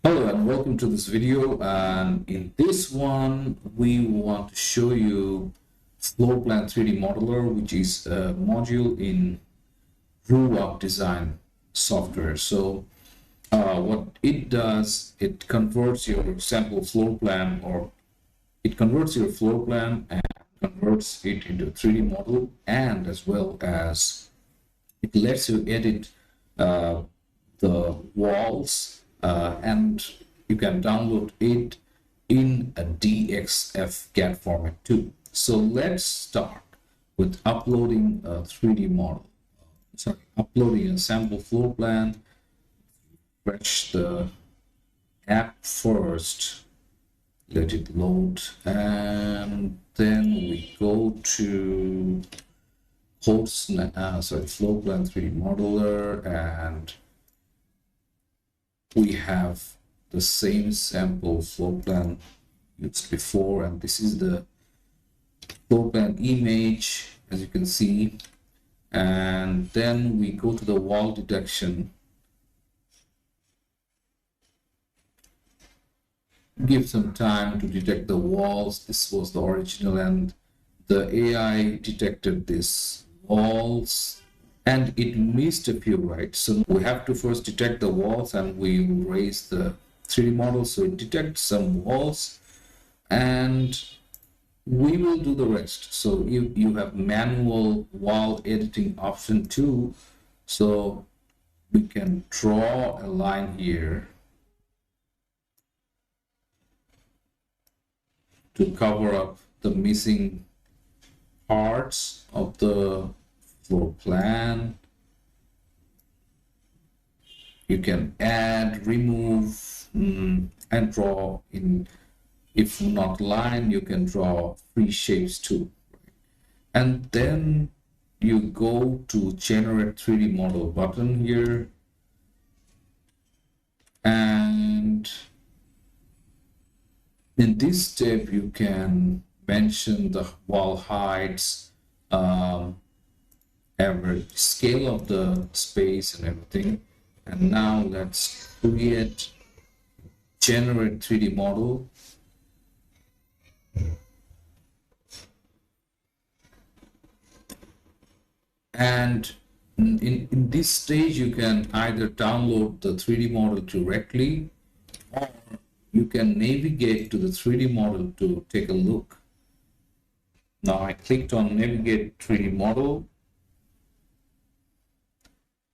Hello and welcome to this video, and in this one we want to show you Floorplan 3D Modeler, which is a module in Ruwaq design software. So what it does, it converts your sample floor plan, or it converts your floor plan and converts it into a 3D model, and as well as it lets you edit the walls, and you can download it in a DXF GAT format too. So let's start with uploading a 3D model. Uploading a sample floor plan. Fetch the app first, let it load, and then we go to Floorplan 3D Modeler, and we have the same sample floor plan used before, and this is the floor plan image, as you can see. And then we go to the wall detection, give some time to detect the walls. This was the original, and the AI detected these walls and it missed a few, right? So we have to first detect the walls, and we will raise the 3D model so it detects some walls, and we will do the rest. So you have manual wall editing option too, so we can draw a line here to cover up the missing parts of the floor plan. You can add, remove, and draw in. If not line, you can draw free shapes too. And then you go to generate 3D model button here, and in this step you can mention the wall heights, average scale of the space and everything. And now let's generate 3D model. And in this stage you can either download the 3D model directly, or you can navigate to the 3D model to take a look. Now I clicked on navigate 3D model,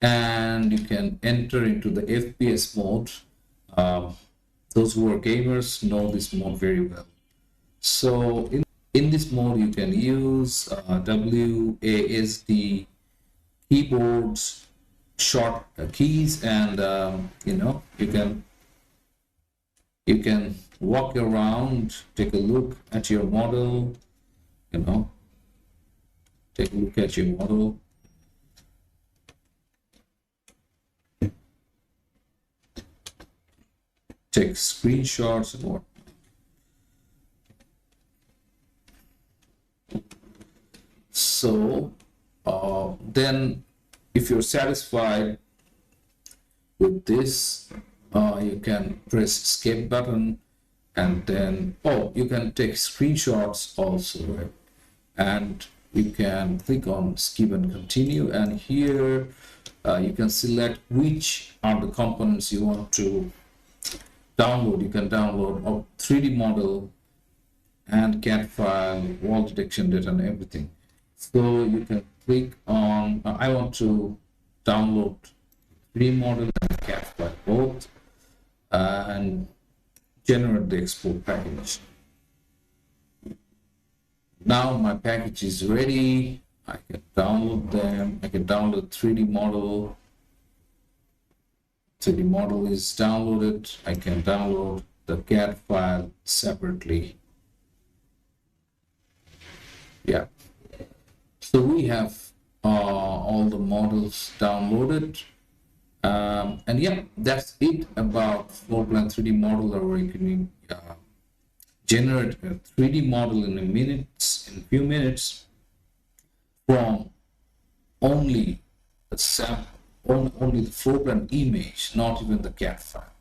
and you can enter into the FPS mode. Those who are gamers know this mode very well. So in this mode you can use WASD keyboards, short keys, and you can walk around, take a look at your model, take a look at your model. Take screenshots and what. So then if you're satisfied with this, you can press escape button, and then you can take screenshots also, right? And you can click on skip and continue, and here you can select which are the components you want to download. You can download a 3D model and CAD file, wall detection data, and everything. So you can click on I want to download 3D model and CAD file both, and generate the export package. Now my package is ready. I can download them. I can download 3D model. 3D model is downloaded. I can download the CAD file separately. Yeah. So we have all the models downloaded. And yeah, that's it about Floorplan 3D Modeler, where you can generate a 3D model in a few minutes from only the floorplan image, not even the CAD file.